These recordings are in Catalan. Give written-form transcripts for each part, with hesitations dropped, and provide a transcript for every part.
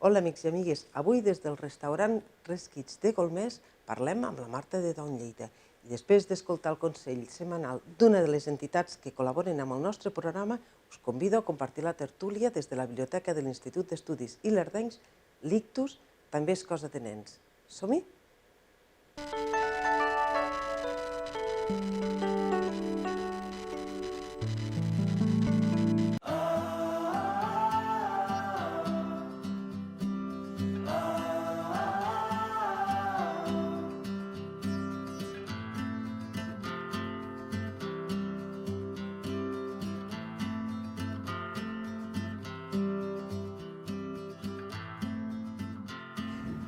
Hola amics i amigues, avui des del restaurant Resquits de Golmés parlem amb la Marta de Don Lleida i després d'escoltar el consell setmanal d'una de les entitats que col·laboren amb el nostre programa, us convido a compartir la tertúlia des de la biblioteca de l'Institut d'Estudis Ilerdencs, l'Ictus, també és cosa de nens. Som-hi?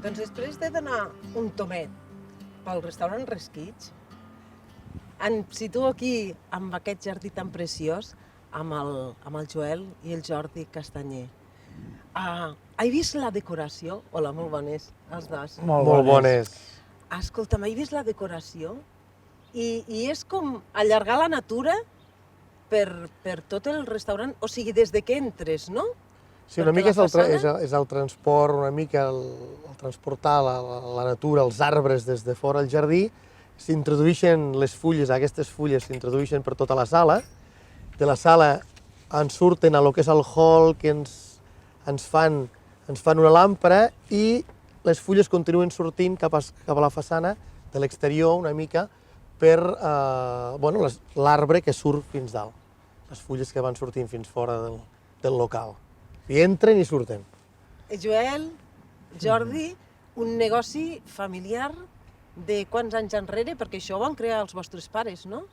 Doncs després de donar un tomet pel restaurant Resquits, em situo aquí amb aquest jardí tan preciós amb el Joel i el Jordi Castanyer. He vist la decoració? Hola, molt bones, els dos. Molt bones. Escolta'm, he vist la decoració i és com allargar la natura per tot el restaurant, o sigui, des de que entres, no? Sí, una mica és el transport, una mica el transportar la natura, els arbres des de fora al jardí, s'introdueixen les fulles, aquestes fulles s'introdueixen per tota la sala, de la sala en surten a lo que és el hall, que ens fan una làmpara i les fulles continuen sortint cap a la façana de l'exterior una mica per l'arbre que surt fins dalt, les fulles que van sortint fins fora del local. I entren i surten. Joel, Jordi, un negoci familiar de quants anys enrere? Perquè això ho van crear els vostres pares, no?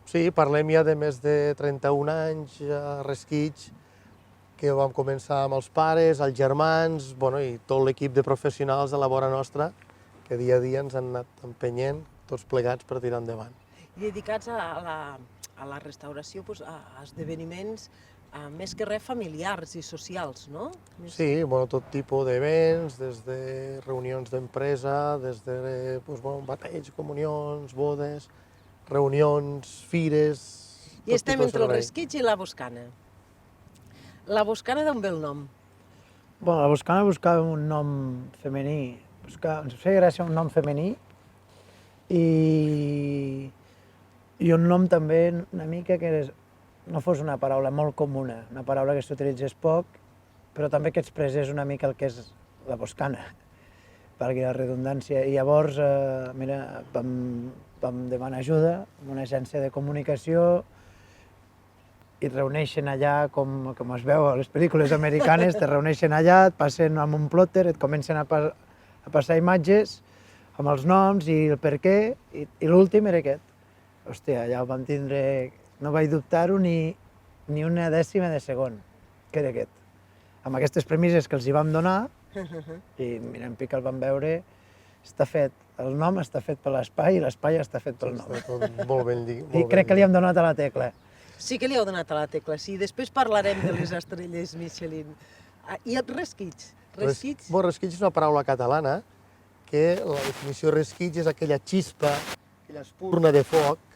Sí, parlem ja de més de 31 anys a Resquits, que vam començar amb els pares, els germans, i tot l'equip de professionals de la vora nostra, que dia a dia ens han anat empenyent tots plegats per tirar endavant. I dedicats a la restauració, a esdeveniments més que res familiars i socials, no? Sí, tot tipus d'events, des de reunions d'empresa, des de bateig, comunions, bodes, reunions, fires... I estem entre el Resquits i la Boscana. La Boscana d'on ve el nom? La Boscana buscava un nom femení, ens feia gràcia un nom femení i un nom també una mica que no fos una paraula molt comuna, una paraula que s'utilitzés poc, però també que expressés una mica el que és la Boscana, perquè la redundància. I llavors, vam demanar ajuda a una agència de comunicació i reuneixen allà, com es veu a les pel·lícules americanes, te reuneixen allà, et passen amb un plotter, et comencen a passar imatges amb els noms i el per què, i l'últim era aquest. Hòstia, allà ho vam tindre... No vaig dubtar-ho ni una dècima de segon, que era aquest. Amb aquestes premisses que els hi vam donar, i mira, en Pic el vam veure, està fet, el nom està fet per l'espai i l'espai està fet pel nom. Molt ben dit. I crec que li hem donat a la tecla. Sí que li heu donat a la tecla, sí. Després parlarem de les estrelles Michelin. I el Resquits? Resquits és una paraula catalana que la definició resquits és aquella xispa, aquella espurna de foc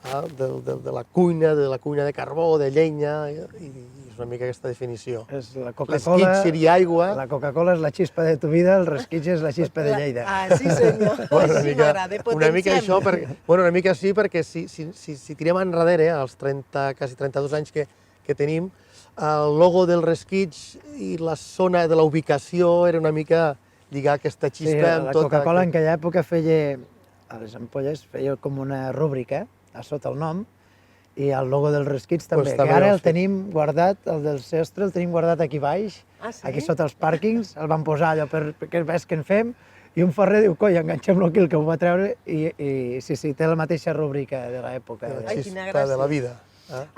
de la cuina de carbó, de llenya, i és una mica aquesta definició. Resquits seria aigua. La Coca-Cola és la xispa de tu vida, el Resquits és la xispa de Lleida. Sí senyor, així m'agrada, una mica això, una mica sí, perquè si tirem enrere, als quasi 32 anys que tenim, el logo del Resquits i la zona de la ubicació era una mica lligar aquesta xispa amb tota... La Coca-Cola en aquella època feia, a les ampolles, feia com una rúbrica a sota el nom, i el logo del Resquits també, que ara el tenim guardat, el del Sestre el tenim guardat aquí baix, aquí sota els pàrquings, el vam posar allò perquè ves què en fem, i un ferrer diu, coi, enganxem-lo aquí, el que ho va treure, i sí, té la mateixa rúbrica de l'època. La xispa de la vida.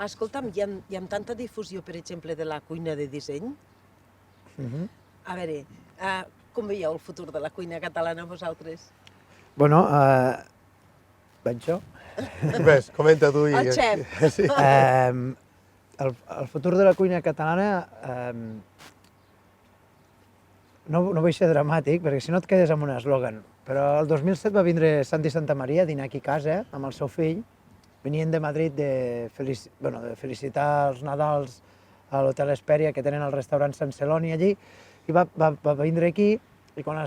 Escolta'm, hi ha tanta difusió, per exemple, de la cuina de disseny? A veure, com veieu el futur de la cuina catalana vosaltres? Bueno, vaig jo. Ves, comenta tu. El xef. El futur de la cuina catalana, no vull ser dramàtic, perquè si no et quedes amb un eslògan, però el 2007 va vindre Santi Santamaria a dinar aquí a casa amb el seu fill. Venien de Madrid de felicitar els Nadals a l'Hotel Hesperia, que tenen el restaurant Sant Celoni allí, i va vindre aquí, i quan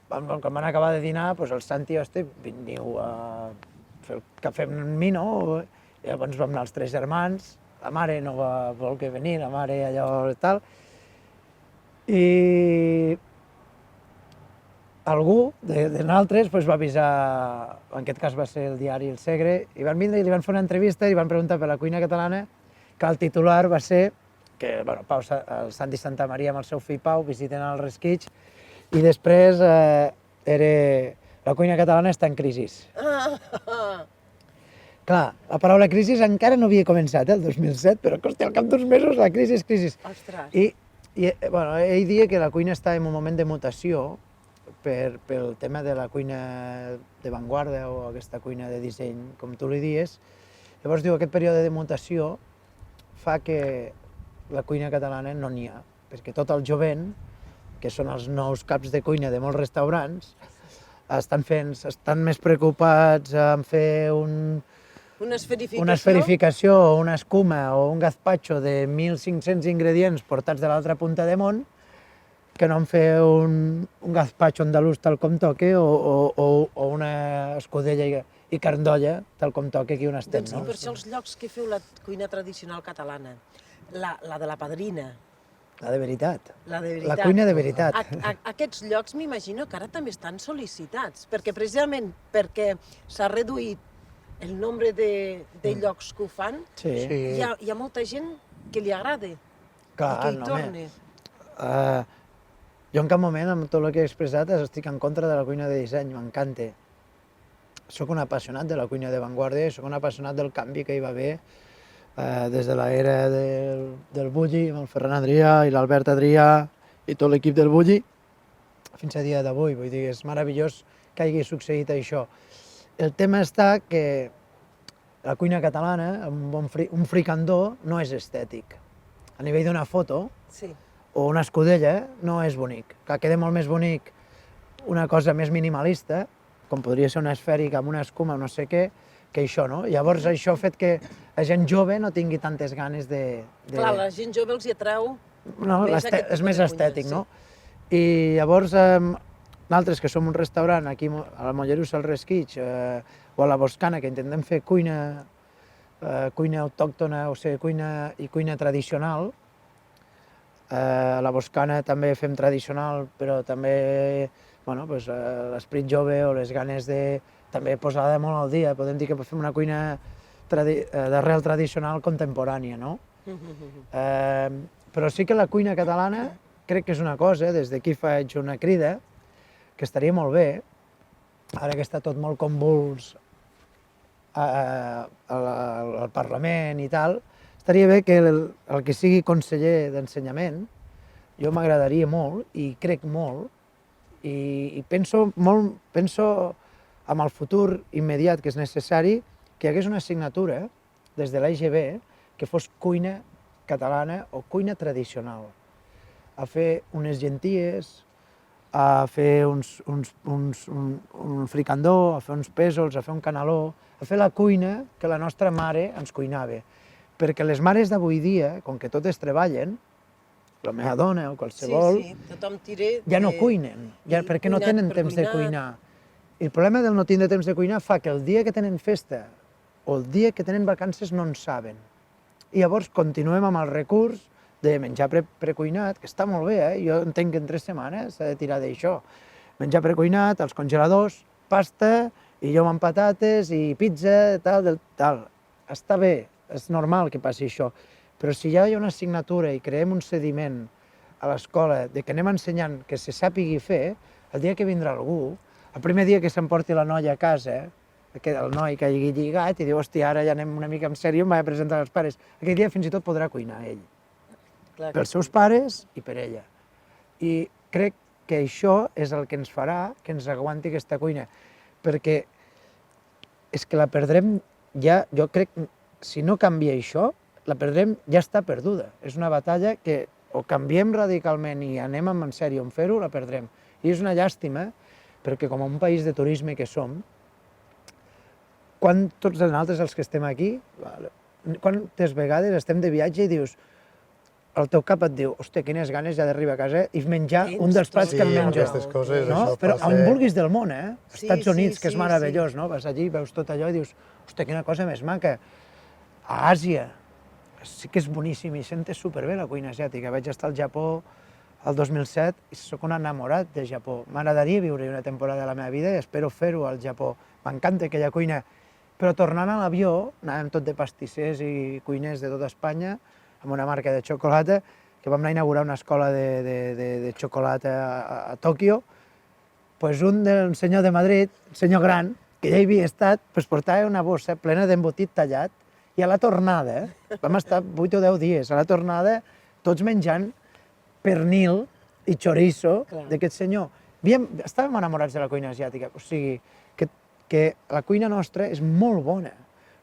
quan van acabar de dinar, doncs el Santi i hosti, veniu a fer el cafè amb mi, no? I llavors vam anar els 3 germans, la mare no va voler venir, la mare allò i tal, i algú de nosaltres va avisar, en aquest cas va ser el diari El Segre, i van vindre i li van fer una entrevista i van preguntar per la cuina catalana, que el titular va ser que el Santi Santamaria amb el seu fill Pau visiten el Resquitx, i després era la cuina catalana està en crisi. Clar, la paraula crisi encara no havia començat, el 2007, però al cap d'uns mesos la crisi és crisi. Ostres! I ell dia que la cuina està en un moment de mutació pel tema de la cuina d'avantguarda o aquesta cuina de disseny, com tu li dius. Llavors diu, aquest període de mutació fa que la cuina catalana no n'hi ha, perquè tot el jovent, que són els nous caps de cuina de molts restaurants, estan més preocupats en fer una esferificació o una escuma o un gazpacho de 1.500 ingredients portats de l'altra punta de món que no en fer un gazpacho andalús tal com toque o una escudella i carn d'olla tal com toque aquí on estem. Doncs sí, per això els llocs que feu la cuina tradicional catalana, la de la Padrina, La de veritat. la de veritat. La cuina de veritat. Aquests llocs m'imagino que ara també estan sol·licitats, perquè precisament perquè s'ha reduït el nombre de llocs que ho fan, Sí. hi ha molta gent que li agrada i Clar, que hi no, torna. Jo en cap moment, amb tot el que he expressat, estic en contra de la cuina de disseny, m'encanta. Soc un apassionat de la cuina d'avantguarda, soc un apassionat del canvi que hi va haver des de l'era del Bulli, amb el Ferran Adrià i l'Albert Adrià i tot l'equip del Bulli, fins a dia d'avui. Vull dir, és meravellós que hagi succeït això. El tema està que la cuina catalana, un fricandó, no és estètic. A nivell d'una foto Sí. o una escudella no és bonic. Clar, queda molt més bonic una cosa més minimalista, com podria ser una esfèrica amb una escuma o no sé què, que això, no? Llavors això ha fet que la gent jove no tingui tantes ganes de... Clar, la gent jove els hi atreu No, més aquest és tipus més de estètic, cuina, no? I llavors, nosaltres que som un restaurant aquí a la Mollerussa, al Resquitx, o a la Boscana, que intentem fer cuina autòctona, o sigui, cuina tradicional. A la Boscana també fem tradicional, però també l'esperit jove o les ganes de també posada molt al dia. Podem dir que fem una cuina d'arrel tradicional contemporània, no? Però sí que la cuina catalana crec que és una cosa, des d'aquí faig una crida, que estaria molt bé, ara que està tot molt convuls al Parlament i tal, estaria bé que el que sigui conseller d'Ensenyament, jo m'agradaria molt i crec molt, i penso en el futur immediat que és necessari, que hi hagués una assignatura des de l'EGB que fos cuina catalana o cuina tradicional, a fer unes genties, a fer un fricandó, a fer uns pèsols, a fer un caneló, a fer la cuina que la nostra mare ens cuinava. Perquè les mares d'avui dia, com que totes treballen, la meva dona o qualsevol, tothom tira... ja no cuinen, perquè no tenen temps de cuinar. I el problema del no tindre temps de cuinar fa que el dia que tenen festa o el dia que tenen vacances no en saben. I llavors continuem amb el recurs de menjar precuinat, que està molt bé, jo entenc que en 3 setmanes s'ha de tirar d'això. Menjar precuinat, als congeladors, pasta, i llom amb patates, i pizza, tal. Està bé, és normal que passi això, però si ja hi ha una assignatura i creem un sediment a l'escola de que anem ensenyant que se sàpigui fer, el dia que vindrà algú, el primer dia que s'emporti la noia a casa, el noi que hagi lligat i diu, hòstia, ara ja anem una mica en sèrio, em vaig a presentar als pares. Aquell dia fins i tot podrà cuinar ell, pels seus pares i per ella. I crec que això és el que ens farà que ens aguanti aquesta cuina, perquè és que la perdrem ja, jo crec, si no canvia això, la perdrem, ja està perduda. És una batalla que o canviem radicalment i anem en sèrio en fer-ho, la perdrem. I és una llàstima, perquè com a un país de turisme que som, quan tots nosaltres els que estem aquí, quantes vegades estem de viatge i dius el teu cap et diu, hòstia, quines ganes ja d'arribar a casa i menjar un dels plats que em Sí, menjo. aquestes coses, No? això Però passa. on vulguis del món, Sí, Estats Units, que és sí, meravellós, no? Vas allí, veus tot allò i dius, hòstia, quina cosa més maca. A Àsia, sí que és boníssim i sentes superbé la cuina asiàtica. Vaig estar al Japó el 2007 i sóc un enamorat de Japó. M'agradaria viure una temporada de la meva vida i espero fer-ho al Japó. M'encanta aquella cuina. Però tornant a l'avió, anàvem tot de pastissers i cuiners de tota Espanya, amb una marca de xocolata, que vam anar a inaugurar una escola de xocolata a Tòquio, pues un senyor de Madrid, un senyor gran, que ja hi havia estat, pues portava una bossa plena d'embotit tallat i a la tornada, vam estar 8 o 10 dies, a la tornada tots menjant pernil i chorizo d'aquest senyor. Estàvem enamorats de la cuina asiàtica, o sigui, que la cuina nostra és molt bona.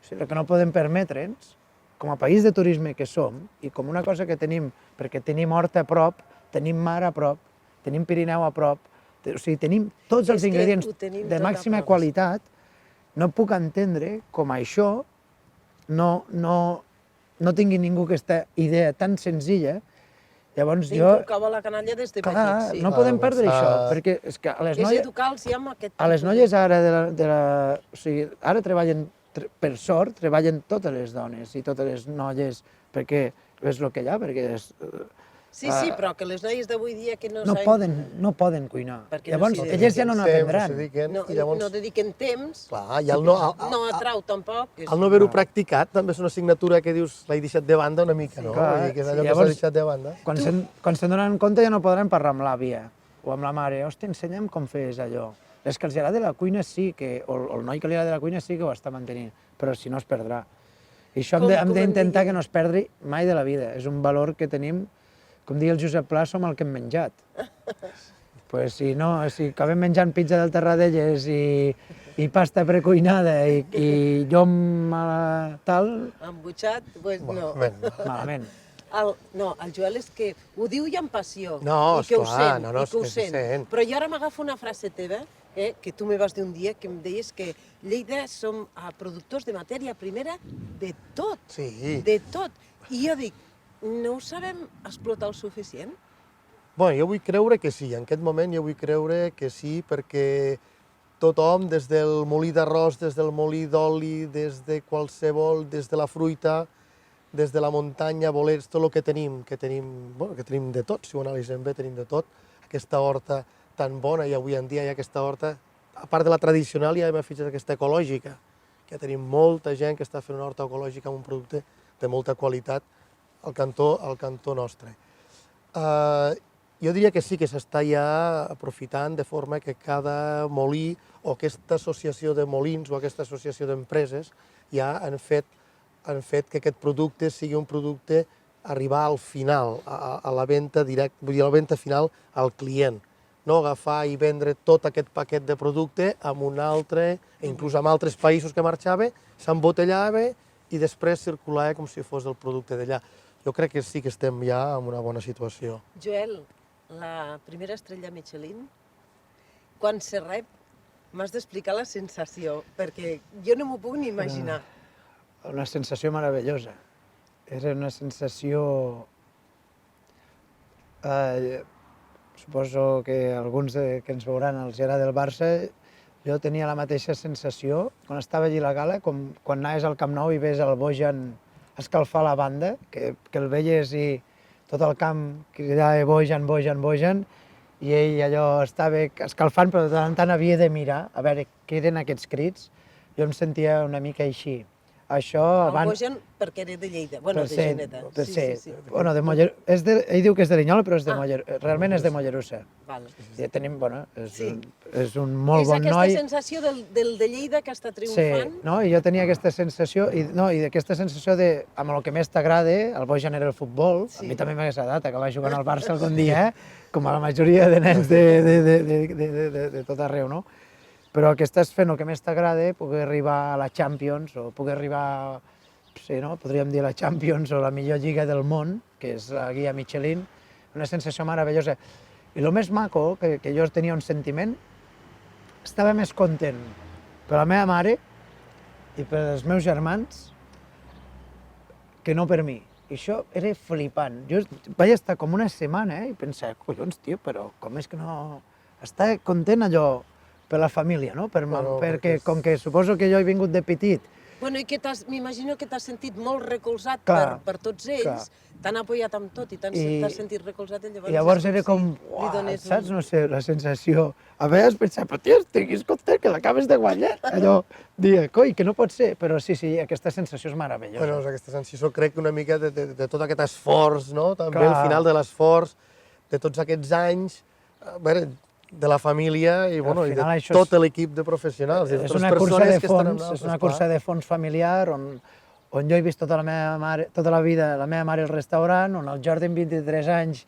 O sigui, el que no podem permetre'ns, com a país de turisme que som, i com una cosa que tenim, perquè tenim horta a prop, tenim mar a prop, tenim Pirineu a prop, o sigui, tenim tots els ingredients de màxima qualitat, no puc entendre com això no tingui ningú aquesta idea tan senzilla. Llavors jo... Inculcava la canalla des de Clar, petit, sí. no podem perdre això, perquè és que a les És noies... educar-los ja amb aquest A les noies ara o sigui, ara treballen, per sort, treballen totes les dones i totes les noies, perquè és el que hi ha, perquè Sí, però que les noies d'avui dia que no no poden cuinar. Perquè no Llavors, s'hi elles ja no n'aprendran. no dediquen temps, Clar, i no atrau tampoc. el no haver-ho practicat també és una assignatura que dius l'he deixat de banda una mica, no? Clar, Vull dir que és sí, allò que llavors- s'ha deixat de banda. Quan se'n donen compte ja no podran parlar amb l'àvia o amb la mare. Hòstia, ensenya'm com fes allò. Les que els agrada la cuina sí, o el noi que li agrada la cuina sí que ho està mantenint, però si no es perdrà. I això hem d'intentar que no es perdi mai de la vida. És un valor que tenim, com diu el Josep Pla, som el que hem menjat. Pues si no, si acabem menjant pizza del Terradelles i pasta precuinada i llom tal, Embutxat, doncs no. malament. El Joel és que ho diu ja amb passió, No, i que ho esclar, sent, no, i que ho és que se sent. Però jo ara m'agafo una frase teva, que tu me vas dir un dia, que em deies que Lleida som productors de matèria primera de tot, Sí. de tot. I jo dic, no ho sabem explotar el suficient? Bueno, jo vull creure que sí, en aquest moment jo vull creure que sí, perquè tothom, des del molí d'arròs, des del molí d'oli, des de qualsevol, des de la fruita, des de la muntanya, bolets, tot el que tenim de tot, si ho analitzem bé, tenim de tot. Aquesta horta tan bona, i avui en dia hi ha aquesta horta, a part de la tradicional, hi ha afegit aquesta ecològica, que tenim molta gent que està fent una horta ecològica amb un producte de molta qualitat al cantó nostre. Jo diria que sí que s'està ja aprofitant de forma que cada molí o aquesta associació de molins o aquesta associació d'empreses ja han fet que aquest producte sigui un producte arribar al final, a la venda directa, vull dir, a la venda final al client. No agafar i vendre tot aquest paquet de producte amb un altre, inclús amb altres països que marxava, s'embotellava i després circulava com si fos el producte d'allà. Jo crec que sí que estem ja en una bona situació. Joel, la primera estrella Michelin, quan se rep, m'has d'explicar la sensació, perquè jo no m'ho puc ni imaginar. Una sensació meravellosa. Era una sensació... Suposo que alguns que ens veuran els agrada del Barça, jo tenia la mateixa sensació quan estava allí a la gala, com quan anaves al Camp Nou i ves el Bojan escalfar la banda, que el veies i tot el camp cridava Bojan, Bojan, Bojan, i ell allò estava escalfant, però de tant en tant havia de mirar a veure què eren aquests crits. Jo em sentia una mica així. Això El Bojan, perquè era de Lleida, bueno, de Geneta. Bueno, ell diu que és de Linyola, però realment és de Mollerussa. Ja tenim, bueno, és un molt bon noi. És aquesta sensació del de Lleida que està triomfant? Sí, no? I jo tenia aquesta sensació, i aquesta sensació de, amb el que més t'agrada, el Bojan era el futbol, a mi també m'hagués agradat acabar jugant al Barça algun dia, com a la majoria de nens de tot arreu, no? Però que estàs fent el que més t'agrada, poder arribar a la Champions, o poder arribar, sí, no? Podríem dir la Champions o la millor lliga del món, que és la guia Michelin, una sensació meravellosa. I el més maco, que jo tenia un sentiment, estava més content per la meva mare i per els meus germans que no per mi. I això era flipant. Jo vaig estar com una setmana i pensava, collons, tio, però com és que no... Està content allò per la família, no? Bueno, perquè perquè com que suposo que jo he vingut de petit. Bueno, i que m'imagino que t'has sentit molt recolzat Clar, per tots ells, t'han apoyat amb tot i t'has sentit recolzat, i Llavors era com, saps, no sé, la sensació. A vegades pensava, però tio, estiguis content que l'acabes de guanyar. Allò, dia, coi, que no pot ser. Però sí, aquesta sensació és meravellosa. Bueno, aquesta sensació crec que una mica de tot aquest esforç, no? També Clar. al final de l'esforç, de tots aquests anys, a veure, de la família i, bueno, i de tot l'equip de professionals. És una cursa de fons, és una cursa de fons familiar on jo he vist tota la meva mare, tota la vida, la meva mare al restaurant, on el Jordi amb 23 anys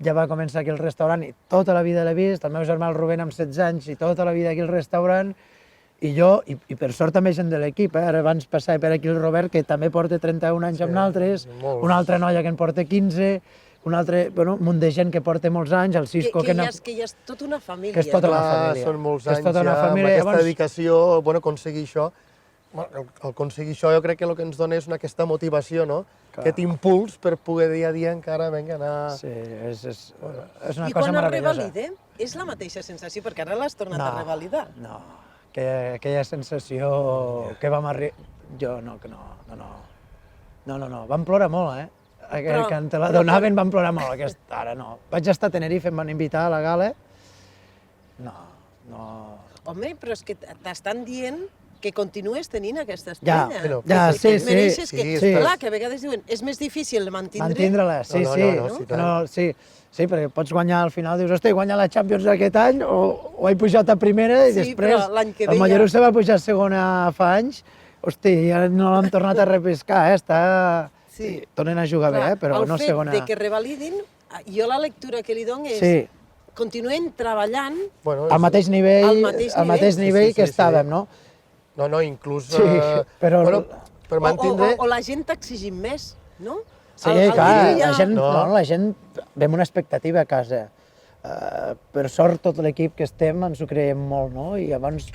ja va començar aquí al restaurant i tota la vida l'he vist, el meu germà el Rubén amb 16 anys i tota la vida aquí al restaurant, i jo, i per sort també gent de l'equip, ara abans passava per aquí el Robert, que també porta 31 anys amb nosaltres, una altra noia que en porta 15, un altre, bueno, un munt de gent que porta molts anys, el Cisco... Que ja és tota una família. Que és tota una família. Són molts anys ja, amb aquesta dedicació, bueno, aconseguir això. Aconseguir això jo crec que el que ens dona és aquesta motivació, no? Aquest impuls per poder dia a dia encara, vinga, anar... Sí, és una cosa meravellosa. I quan es revalida, és la mateixa sensació, perquè ara l'has tornat a revalidar. No, aquella sensació que vam arribar... Jo no, que no. No, vam plorar molt, eh? Quan te la donaven vam plorar molt, ara no. Vaig estar a Tenerife, em van invitar a la gala. No. Home, però és que t'estan dient que continues tenint aquesta estrella. Sí. Clar, que a vegades diuen, és més difícil mantindre-la, sí, perquè pots guanyar al final, dius, hosti, he guanyat la Champions aquest any, o he pujat a primera i després el Mollerussa va pujar a segona fa anys, hosti, ja no l'han tornat a repescar, està... Sí, tornen a jugar bé, però no segona... El fet que revalidin, jo la lectura que li dono és continuen treballant al mateix nivell que estàvem, no? No, inclús... Sí, però... Per mantindre... O la gent t'exigim més, no? Sí, clar, la gent ve amb una expectativa a casa. Per sort, tot l'equip que estem ens ho creiem molt, no? I llavors,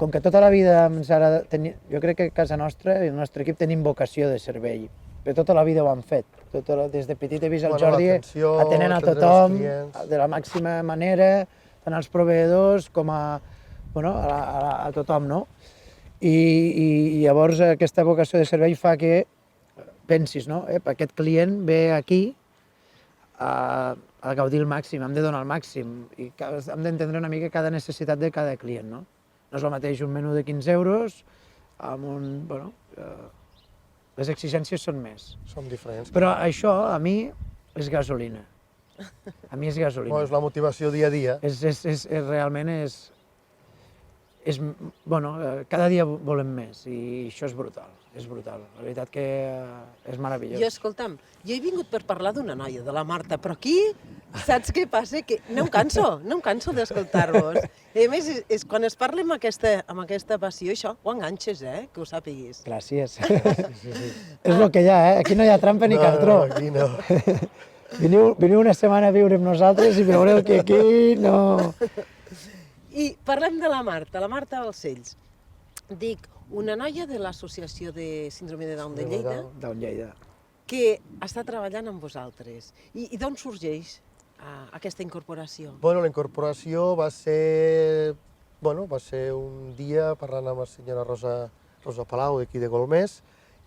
com que tota la vida ens agrada... Jo crec que a casa nostra, el nostre equip, tenim vocació de servei. Però tota la vida ho han fet. Des de petit he vist el Jordi atenent a tothom de la màxima manera, tant als proveïdors com a tothom, no? I llavors aquesta vocació de servei fa que pensis, no? Aquest client ve aquí a gaudir el màxim, hem de donar el màxim i hem d'entendre una mica cada necessitat de cada client, no? No és el mateix un menú de 15 euros amb un... Les exigències són més. Són diferents. Però això, a mi, és gasolina. A mi és gasolina. És la motivació dia a dia. Realment és... Cada dia volem més i això és brutal. És brutal. La veritat que és meravellós. Jo, escolta'm, jo he vingut per parlar d'una noia, de la Marta, però aquí, saps què passa? Que no em canso d'escoltar-vos. I a més, quan es parla amb aquesta passió, això ho enganxes, que ho sàpiguis. Gràcies. És el que hi ha, Aquí no hi ha trampa ni cartró. No, aquí no. Veniu una setmana a viure amb nosaltres i veureu que aquí no... I parlem de la Marta Balcells. Dic, una noia de l'Associació de Síndrome de Down de Lleida, que està treballant amb vosaltres. I d'on sorgeix aquesta incorporació? La incorporació va ser un dia parlant amb la senyora Rosa Palau d'aquí de Golmés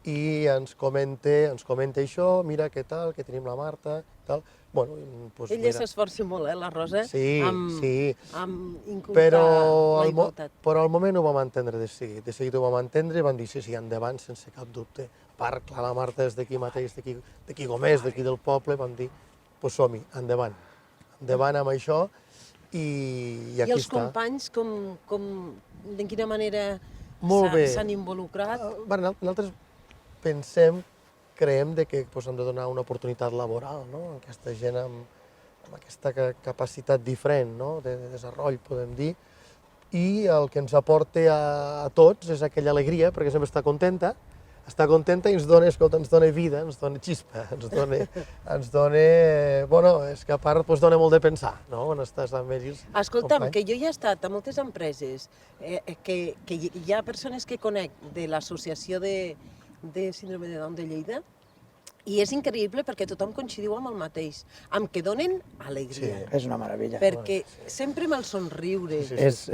i ens comenta això, mira què tal, que tenim la Marta, tal. Ella s'esforça molt, la Rosa, amb inculcar la igualtat. Però al moment ho vam entendre de seguit ho vam entendre i vam dir sí, endavant, sense cap dubte. A part, clar, la Marta és d'aquí mateix, d'aquí Golmés, d'aquí del poble, vam dir, som-hi, endavant. Endavant amb això i aquí està. I els companys, de quina manera s'han involucrat? Nosaltres creiem que hem de donar una oportunitat laboral a aquesta gent amb aquesta capacitat diferent de desenvolupament, podem dir, i el que ens aporta a tots és aquella alegria, perquè sempre està contenta i ens dona vida, ens dona xispa, ens dona... és que a part dona molt de pensar, quan estàs amb ells. Escolta'm, que jo ja he estat a moltes empreses, que hi ha persones que conec de l'Associació de Síndrome de Down de Lleida, I és increïble perquè tothom coincidiu amb el mateix, amb que donen alegria. És una meravella. Perquè sempre amb el somriure. És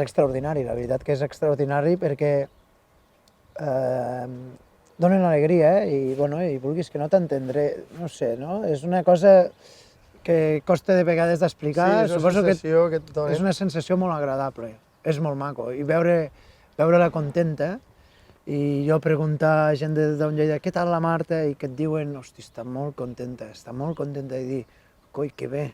extraordinari, la veritat que és extraordinari perquè donen alegria, i vulguis que no t'entendré, no sé, no? És una cosa que costa de vegades d'explicar. Sí, és una sensació que et dona. És una sensació molt agradable, és molt maco. I veure-la contenta, i jo preguntar a gent de Don Lleida, què tal la Marta? I que et diuen, hosti, està molt contenta, i dir, coi, que bé.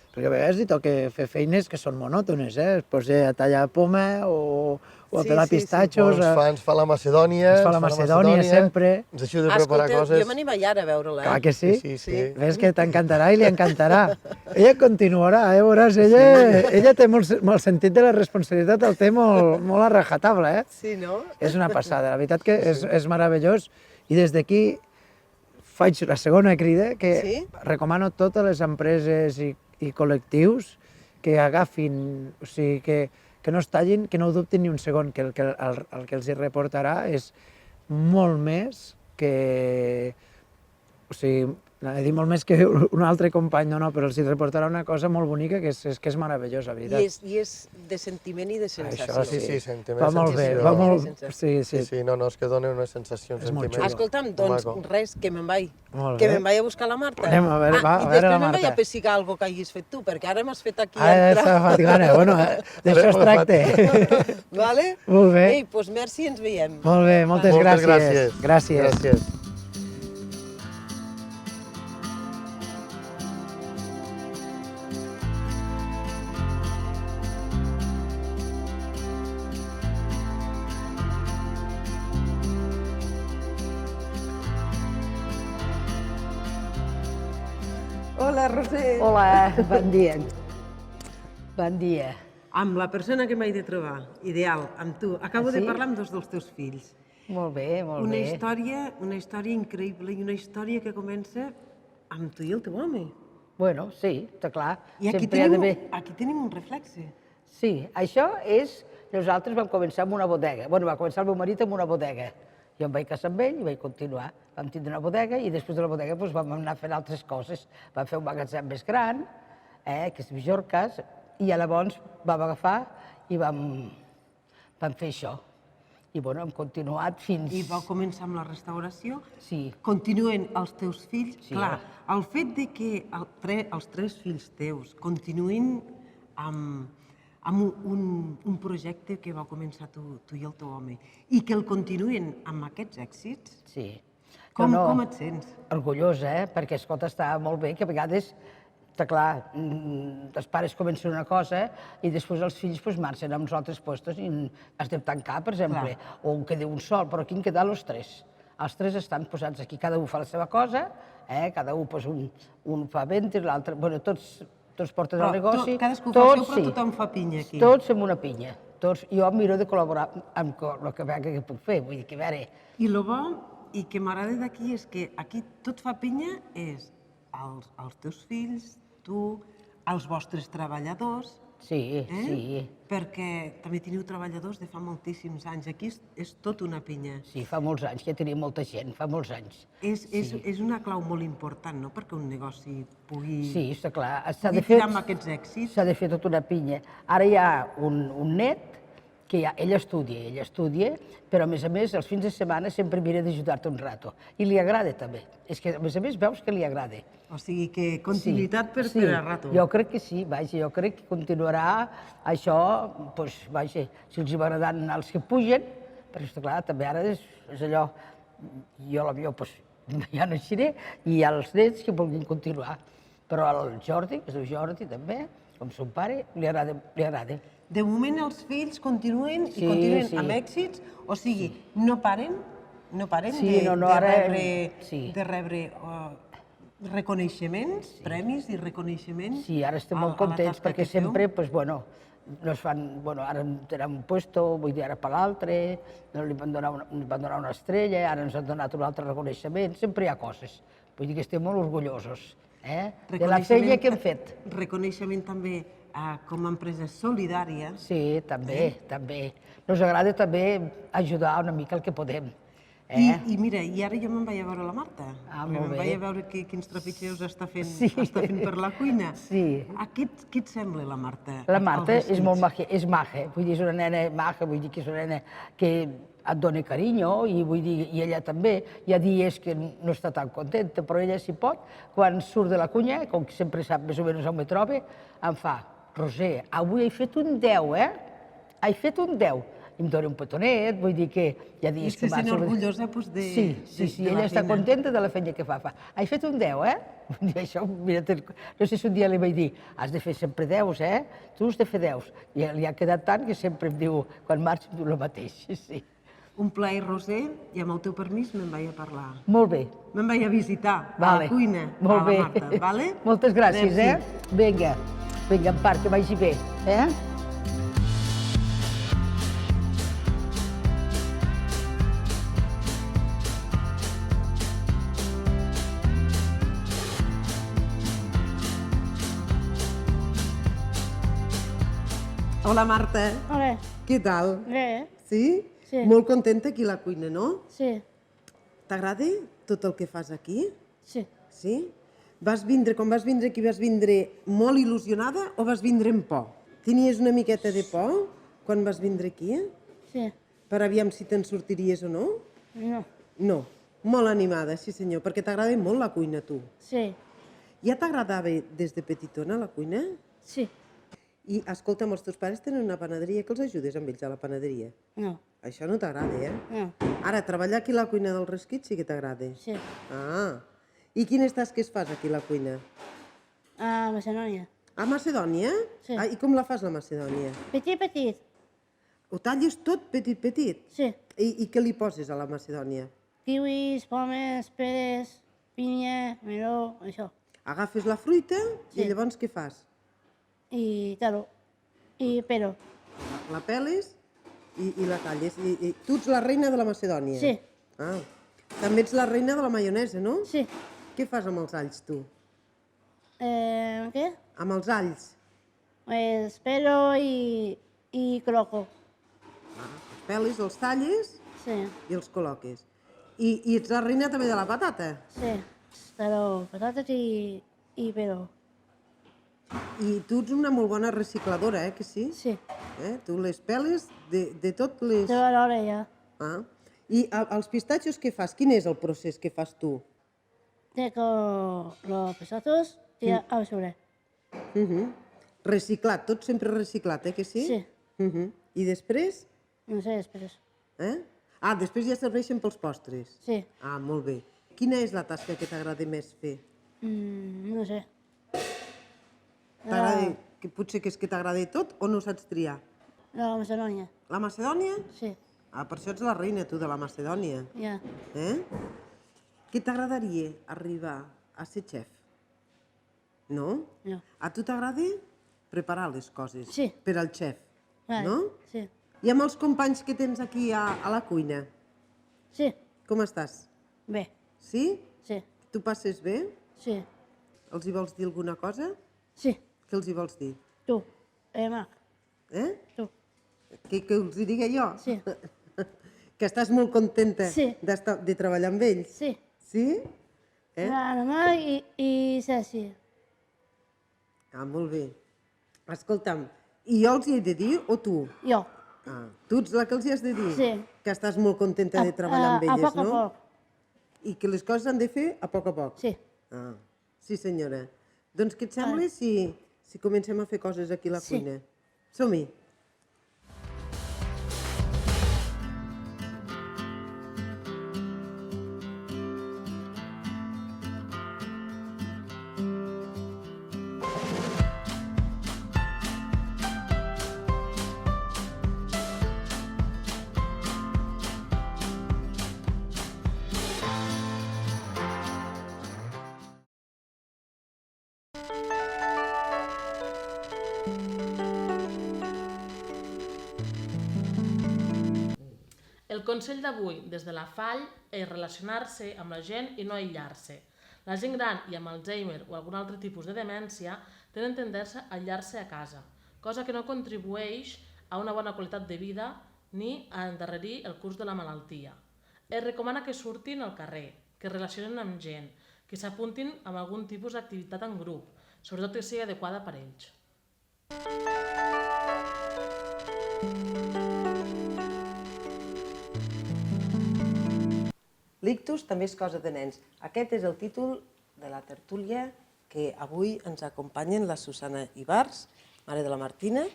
Perquè a vegades li toca fer feines que són monòtones, es posa a tallar poma o a pelar pistatxos. Ens fa la Macedònia. Ens fa la Macedònia sempre. Ens ajuda a preparar coses. Jo m'anima ara a veure-la. Clar que sí. Sí. Ves que t'encantarà i li encantarà. Ella continuarà, veuràs, ella té molt sentit de la responsabilitat, el té molt a rajatabla, Sí, no? És una passada, la veritat que és meravellós, i des d'aquí faig la segona crida, que recomano a totes les empreses i col·lectius que agafin, o sigui, que no es tallin, que no ho dubtin ni un segon, que el que els hi reportarà és molt més que... O sigui, anava a dir molt més que un altre company, no, però els hi reportarà una cosa molt bonica que és meravellós, la veritat. I és de sentiment i de sensació. Això sí, sentiment. Va molt bé, va molt... Sí. No, és que dona una sensació, un sentiment. Escolta'm, doncs res, que me'n vaig. Molt Que bé. me'n vaig a buscar la Marta. Anem a veure, va, a veure la I després me'n Marta. vaig a pessigar alguna que hagis fet tu, perquè ara m'has fet aquí Ara entrar. està fatigant, bueno, d'això es tracta. Vale? Molt bé. Ei, doncs merci, ens veiem. Molt bé, moltes gràcies. Gràcies. Hola, Roser. Hola, bon dia. Bon dia. Amb la persona que m'he de trobar, ideal, amb tu. Acabo de parlar amb dos dels teus fills. Molt bé, molt Una bé. història increïble i una història que comença amb tu i el teu home. Bueno, sí, està clar. I aquí Sempre hi ha d'haver... tenim un reflexe. Sí, això és... Nosaltres vam començar amb una bodega. Bueno, va començar el meu marit amb una bodega. Jo em vaig casar amb ell i vaig continuar. Vam tindre una bodega i després de la bodega vam anar fent altres coses. Vam fer un magatzem més gran, que és Bijorques, i llavors vam agafar i vam fer això. I bueno, hem continuat fins... I vau començar amb la restauració. Sí. Continuen els teus fills. Sí. Clar, el fet de que els tres fills teus continuïn amb un projecte que va començar tu i el teu home i que el continuïn amb aquests èxits, Sí. com et sents? Orgullosa, perquè escolta, està molt bé, que a vegades, està clar, els pares comencen una cosa i després els fills marxen a uns altres llocs i has de tancar, per exemple, o en queda un sol, però aquí en queden els tres. Els tres estan posats aquí, cada un fa la seva cosa, cada un un fa ventre, l'altre... Bueno, tots porten el negoci. Cadascú fa el seu, però tothom fa pinya aquí. Tots amb una pinya. Jo miro de col·laborar amb el que puc fer, vull dir que a veure... I el bo i que m'agrada d'aquí és que aquí tot fa pinya és els teus fills, tu, els vostres treballadors, Sí, sí. perquè també teniu treballadors de fa moltíssims anys. Aquí és tot una pinya. Sí, fa molts anys, ja tenim molta gent, fa molts anys. És una clau molt important, no?, perquè un negoci pugui Sí, està clar. tirar amb aquests èxits. S'ha de fer tota una pinya. Ara hi ha un net que ell estudia, però a més, els fins de setmana sempre mira d'ajudar-te un rato. I li agrada també. És que a més veus que li agrada. O sigui que continuïtat per a rato. Jo crec que sí, jo crec que continuarà això, si els va agradant els que pugen, perquè està clar, també ara és allò, jo ja no seré, i els nets que vulguin continuar. Però al Jordi, que es diu Jordi també, com son pare, li agrada. De moment els fills continuen i continuen amb èxits, o sigui, no paren de rebre reconeixements, premis i reconeixements. Sí, ara estem molt contents perquè sempre, nos fan, ara tenen un puesto, vull dir, ara per l'altre, li van donar una estrella, ara ens han donat un altre reconeixement, sempre hi ha coses. Vull dir que estem molt orgullosos de la feina que hem fet. Reconeixement també com a empresa solidària. Sí, també. Nos agrada també ajudar una mica el que podem. I mira, i ara jo me'n vaig a veure la Marta. Molt Me'n bé. vaig a veure quins trepitgeus està fent per la cuina. Sí. Què et sembla, la Marta? La Marta als és molt vestits? maja, és maja, vull dir, és una nena maja, vull dir que és una nena que et dona carinyo i vull dir, i ella també. Hi ha dies que no està tan contenta, però ella si pot, quan surt de la cuina, com que sempre sap més o menys on me trobe, em fa, Roser, avui he fet un 10, He fet un 10. I em dona un petonet, vull dir que hi ha dies I que se sent orgullosa de Sí, la ella està feina. contenta de la feina que fa. He fet un 10, I això, mira, no sé si un dia li vaig dir, has de fer sempre 10, Tu has de fer 10. I li ha quedat tant que sempre em diu, quan marxo, em diu el mateix, sí. Un plaer, Roser, i amb el teu permís me'n vaig a parlar. Molt bé. Me'n vaig a visitar a Vale. la cuina, Molt a bé. la Marta, vale? Moltes gràcies, Merci. Vinga, en part, que vagi bé, Hola, Marta. Hola, Què tal? bé, Sí? Sí. Molt contenta aquí a la cuina, no? sí, T'agrada tot el que fas aquí? sí. Sí? Quan vas vindre aquí, vas vindre molt il·lusionada o vas vindre amb por? Tenies una miqueta de por quan vas vindre aquí? Sí, Per aviam si te'n sortiries o no? no, No. Molt animada, sí senyor, perquè t'agrada molt la cuina, tu. sí, Ja t'agradava des de petitona la cuina? sí, I, escolta'm, els teus pares tenen una panaderia, que els ajudes amb ells a la panaderia. no, Això no t'agrada, no, Ara, treballar aquí a la cuina del Resquit sí que t'agrada. sí. Ah, i quines tasques fas aquí a la cuina? A Macedònia. A Macedònia? Sí. Ah, i com la fas, la Macedònia? Petit, petit, Ho talles tot petit, petit? sí. I què li poses a la Macedònia? Kiwis, pomes, peres, pinya, meló, això. Agafes la fruita Sí. i llavors què fas? I taro. I pero. La peles i la talles. I tu ets la reina de la Macedònia? Sí. Ah. També ets la reina de la maionesa, no? Sí. Què fas amb els alls, tu? Què? Amb els alls? Pues pero i coloco. Els peles, els talles Sí, i els col·loques. I ets la reina també de la patata? sí. Taro, patates i pero. I tu ets una molt bona recicladora, que sí? Sí. Tu les peles de tot les... Tot a l'hora ja. Ah. I els pistatxos què fas? Quin és el procés que fas tu? Tengo los pesatos y a basura. Reciclat, tot sempre reciclat, que sí? Sí. I després? No sé, després. Ah, després ja serveixen pels postres? Sí. Ah, molt bé. Quina és la tasca que t'agrada més fer? No sé. T'agrada, que potser que és que t'agrada tot o no saps triar? La Macedònia. La Macedònia? Sí. Ah, per això ets la reina, tu, de la Macedònia. Ja. Què t'agradaria arribar a ser xef? No? No. A tu t'agrada preparar les coses Sí. per al xef, Vale. no? Sí. I amb els companys que tens aquí a la cuina, Sí. com estàs? Bé. Sí? Sí. Tu passes bé? Sí. Els hi vols dir alguna cosa? Sí. Què els hi vols dir? Tu. Marc. Tu. Que els hi digui jo? Sí. Que estàs molt contenta Sí. de treballar amb ells? Sí. Sí? La Marc i Ceci. Ah, molt bé. Escolta'm, i jo els hi he de dir o tu? Jo. Ah, tu ets la que els hi has de dir? Sí. Que estàs molt contenta de treballar amb A elles, poc a no? poc. I que les coses s'han de fer a poc a poc? Sí. Ah, sí senyora. Doncs què et sembla si comencem a fer coses aquí a la Sí. cuina? Som-hi. El consell d'avui des de la Fall és relacionar-se amb la gent i no aïllar-se. La gent gran i amb Alzheimer o algun altre tipus de demència tenen tendència a aïllar-se a casa, cosa que no contribueix a una bona qualitat de vida ni a endarrerir el curs de la malaltia. Es recomana que surtin al carrer, que es relacionen amb gent, que s'apuntin amb algun tipus d'activitat en grup, sobretot que sigui adequada per a ells. L'ictus també és cosa de nens. Aquest és el títol de la tertúlia que avui ens acompanyen la Susana Ibars, mare de la Martina,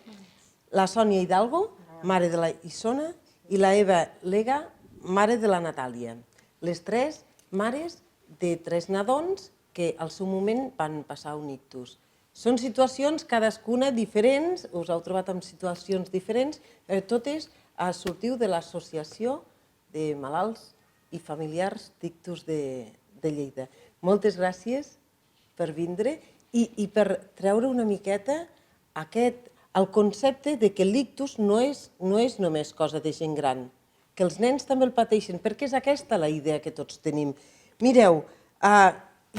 la Sònia Hidalgo, mare de la Isona, i la Eva Lega, mare de la Natàlia. Les tres mares de tres nadons que al seu moment van passar un ictus. Són situacions cadascuna diferents, us heu trobat en situacions diferents, totes sortiu de l'Associació de Malalts i Familiars d'Ictus de Lleida. Moltes gràcies per vindre i per treure una miqueta el concepte de que l'ictus no és només cosa de gent gran, que els nens també el pateixen, perquè és aquesta la idea que tots tenim. Mireu,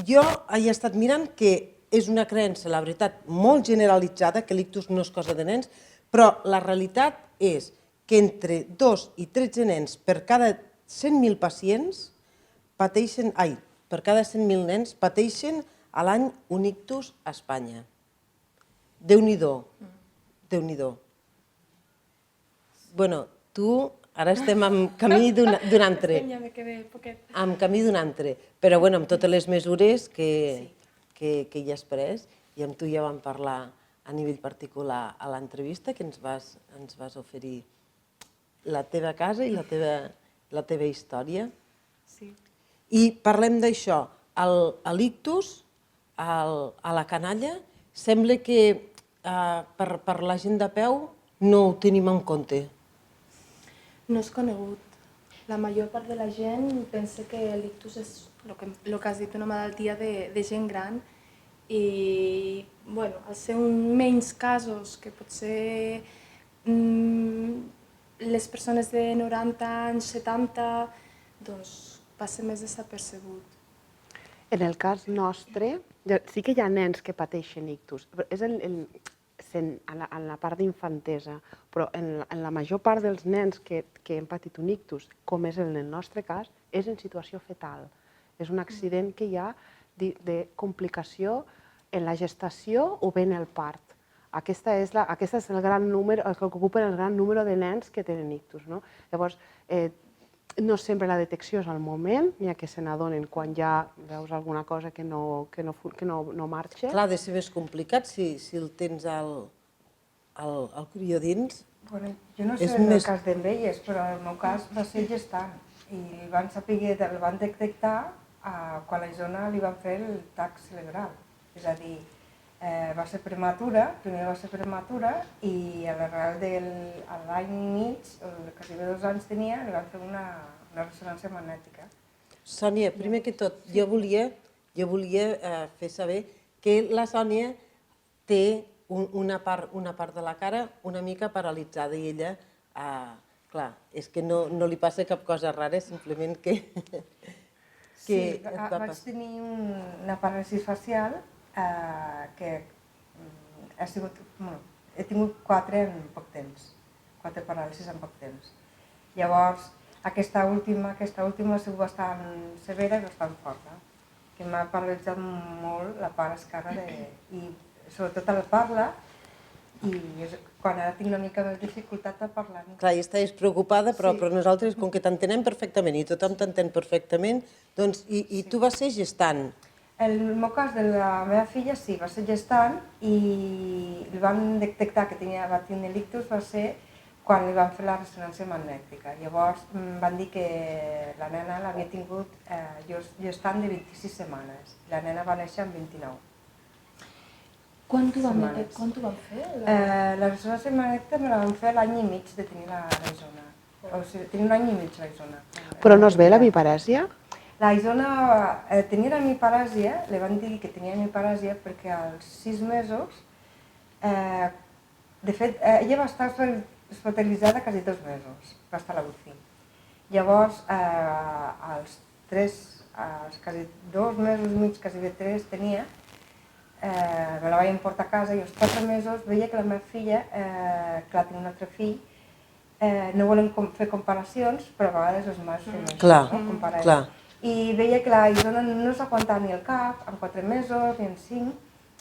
jo he estat mirant que és una creença, la veritat, molt generalitzada, que l'ictus no és cosa de nens, però la realitat és que entre 2 i 13 nens per cada 100.000 pacients pateixen, per cada 100.000 nens pateixen a l'any un ictus a Espanya. Déu-n'hi-do, Déu-n'hi-do. Bueno, tu, ara estem en camí d'un altre. En camí d'un altre. Però bueno, amb totes les mesures que ja has pres, i amb tu ja vam parlar a nivell particular a l'entrevista, que ens vas oferir la teva casa i la teva història. Sí. I parlem d'això. A l'ictus, a la canalla, sembla que per la gent de peu no ho tenim en compte. No és conegut. La major part de la gent pensa que l'ictus és el que has dit, una malaltia de gent gran i, bueno, al ser menys casos que potser les persones de 90 anys, 70, doncs passa més desapercebut. En el cas nostre, sí que hi ha nens que pateixen ictus. És en la part d'infantesa, però en la major part dels nens que han patit un ictus, com és en el nostre cas, és en situació fetal. És un accident que hi ha de complicació en la gestació o bé en el part. Aquest és el gran número, el que ocupen el gran número de nens que tenen ictus. Llavors, no sempre la detecció és al moment, n'hi ha que se n'adonen quan ja veus alguna cosa que no marxa. Clar, ha de ser més complicat si el tens al crió dins. Jo no sé en el cas d'elles, però en el meu cas va ser gestant i el van detectar quan a la Isona li van fer el tac cerebral. És a dir, va ser prematura, primer va ser prematura i a l'arrel de l'any i mig, quasi 2 anys tenia, li van fer una ressonància magnètica. Sònia, primer que tot, jo volia fer saber que la Sònia té una part de la cara una mica paralitzada i ella, clar, és que no li passa cap cosa rara, simplement que... Sí, vaig tenir una paràlisi facial que he tingut 4 en poc temps, 4 paràlisis en poc temps. Llavors, aquesta última ha sigut bastant severa i bastant forta, que m'ha paralitzat molt la part esquerra i sobretot al parla, i quan ara tinc una mica més dificultat a parlar. Clar, i estàs preocupada, però nosaltres, com que t'entenem perfectament i tothom t'entén perfectament, doncs, i tu vas ser gestant. En el meu cas de la meva filla sí, va ser gestant i li van detectar que va tenir l'ictus va ser quan li van fer la ressonància magnètica. Llavors van dir que la nena l'havia tingut gestant de 26 setmanes. La nena va néixer amb 29. Quan t'ho van fer? La ressonància magnètica me la van fer l'any i mig de tenir la Isona. O sigui, tenia un any i mig la Isona. Però no es ve la biparèsia? La Isona tenia la hemiparèsia, li van dir que tenia hemiparèsia perquè als 6 mesos, de fet, ella va estar hospitalitzada quasi 2 mesos, va estar a la UCI. Llavors, als quasi 2 mesos i mig, quasi 3 tenia, me la vaig portar a casa i als 4 mesos veia que la meva filla, clar, tenia un altre fill, no volen fer comparacions, però a vegades els mares fem això, Clar, no? Comparar. clar. I veia que la Isona no s'aguantava ni el cap, en 4 mesos, ni en 5,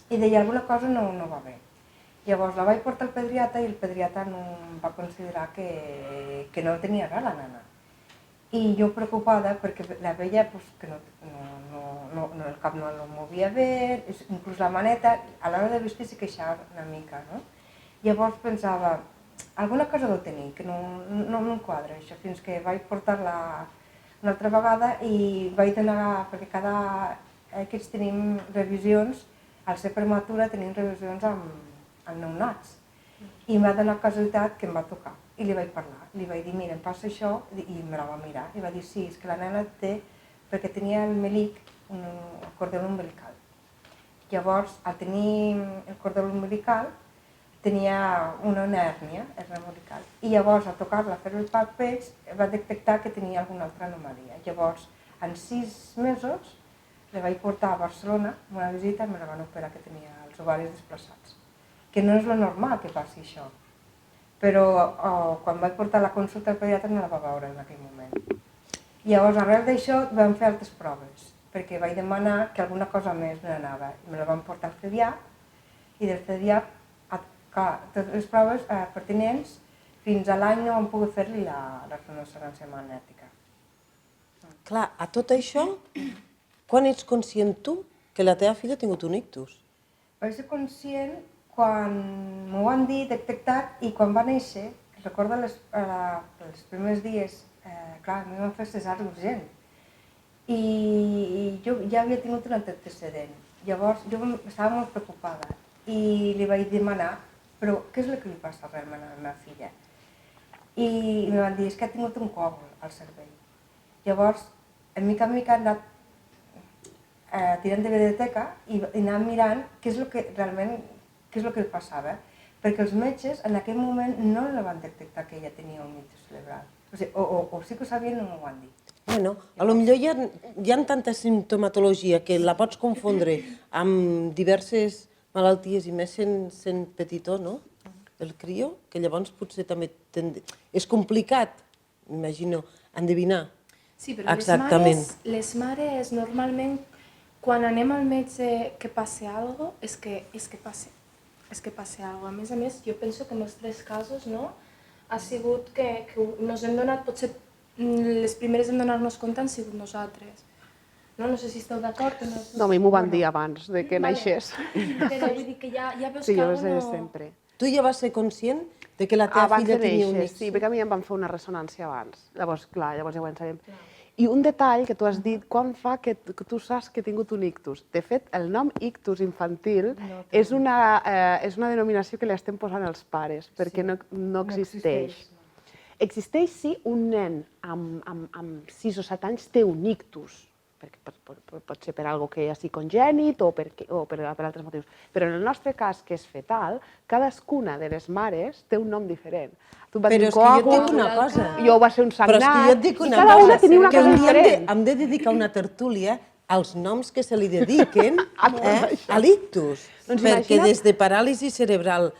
i deia alguna cosa no va bé. Llavors la vaig portar al pediatra i el pediatra no va considerar que no tenia res la nana. I jo preocupada perquè la veia que el cap no el movia bé, inclús la maneta, a l'hora de vestir s'hi queixava una mica, no? Llavors pensava, alguna cosa deu tenir, que no em quadra això, fins que vaig portar-la una altra vegada i vaig donar, perquè cada que tenim revisions, al ser prematura tenim revisions amb neonats. I em va donar casualitat que em va tocar i li vaig parlar, li vaig dir, mira, em passa això, i me la va mirar i va dir, sí, és que la nena té, perquè tenia el melic, el cordó umbilical. Llavors, al tenir el cordó umbilical, tenia una hèrnia umbilical. I llavors, al tocar-la, fer el palpeig, va detectar que tenia alguna altra anomalia. Llavors, en 6 mesos, la vaig portar a Barcelona, a una visita, i me la van operar, que tenia els ovaris desplaçats. Que no és lo normal que passi això. Però quan vaig portar la consulta al pediatre no la va veure en aquell moment. Llavors, arrel d'això, vam fer altres proves, perquè vaig demanar que alguna cosa més me n'anava. Me la van portar al CEDIAP, i del CEDIAP, totes les proves pertinents, fins a l'any no vam poder fer-li la ressonància magnètica. Clar, a tot això, quan ets conscient tu que la teva filla ha tingut un ictus? Vaig ser conscient quan m'ho van dir, detectat, i quan va néixer, recordo els primers dies, clar, m'hi van fer cesària urgent. I jo ja havia tingut un antecedent. Llavors, jo estava molt preocupada i li vaig demanar, però què és el que li passa realment a la meva filla? I em van dir, és que ha tingut un coàgul al cervell. Llavors, en mica en mica he anat tirant de biblioteca i anant mirant què és el que realment li passava, perquè els metges en aquell moment no la van detectar que ella tenia un ictus cerebral. O sí que ho sabien i no m'ho van dir. Bueno, potser hi ha tanta simptomatologia que la pots confondre amb diverses malalties i més sent petitó, no? El crió, que llavors potser també és complicat, m'imagino, endevinar. Sí, però les mares normalment quan anem al metge que passi alguna cosa, és que passi alguna cosa. A més, jo penso que en els 3 casos ha sigut que ens hem donat, potser les primeres en donar-nos compte han sigut nosaltres. No sé si esteu d'acord o no. No, a mi m'ho van dir abans de que naixés. Però vull dir que ja veus Sí, que jo ho sé alguna sempre. Tu ja vas ser conscient de que la teva filla tenia un ictus? Sí, perquè a mi em van fer una ressonància abans. Llavors, clar, llavors ja ho en sabem. I un detall que tu has dit, quan fa que tu saps que he tingut un ictus? De fet, el nom ictus infantil és una denominació que li estem posant als pares, perquè no existeix. Existeix si un nen amb 6 o 7 anys té un ictus, perquè pot ser per alguna cosa que ja sigui congènit o per altres motius. Però en el nostre cas, que és fetal, cadascuna de les mares té un nom diferent. Però és que jo et dic una cosa. Jo va ser un sagnat. Però és que jo et dic una cosa. Cada una tenia una cosa diferent. Que un dia hem de dedicar una tertúlia als noms que se li dediquen a l'ictus. Perquè des de paràlisi cerebral,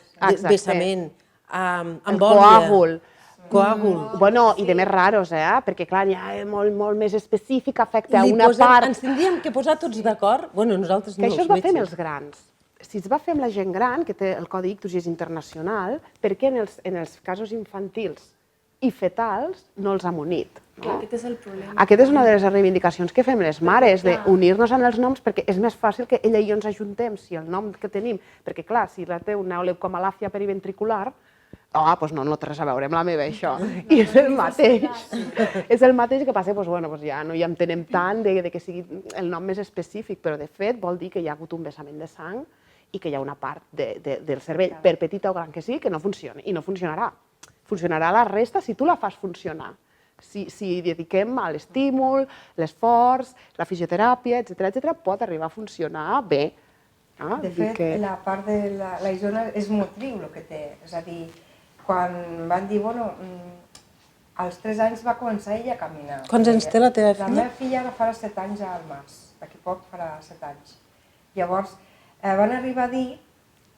vessament, embòlia... Coàgul. Bueno, i de més raros, perquè clar, n'hi ha molt més específic, afecta a una part... Ens tindríem que posar tots d'acord, bueno, nosaltres no, els metges. Que això es va fer amb els grans. Si es va fer amb la gent gran, que té el codi ictus i és internacional, perquè en els casos infantils i fetals no els han unit. Aquest és el problema. Aquest és una de les reivindicacions que fem les mares, d'unir-nos en els noms, perquè és més fàcil que ella i jo ens ajuntem si el nom que tenim, perquè clar, si la té una leucomalacia periventricular, doncs no té res a veure amb la meva, això. I és el mateix. És el mateix que passa, ja no hi entenem tant que sigui el nom més específic, però de fet vol dir que hi ha hagut un vessament de sang i que hi ha una part del cervell, per petita o gran que sigui, que no funciona. I no funcionarà. Funcionarà la resta si tu la fas funcionar. Si dediquem a l'estímul, l'esforç, la fisioteràpia, etc., pot arribar a funcionar bé. De fet, la part de la Isona és motriu el que té. És a dir, quan van dir, als 3 anys va començar ella a caminar. Quants anys té la teva filla? La meva filla ara farà 7 anys al març, d'aquí poc farà 7 anys. Llavors, van arribar a dir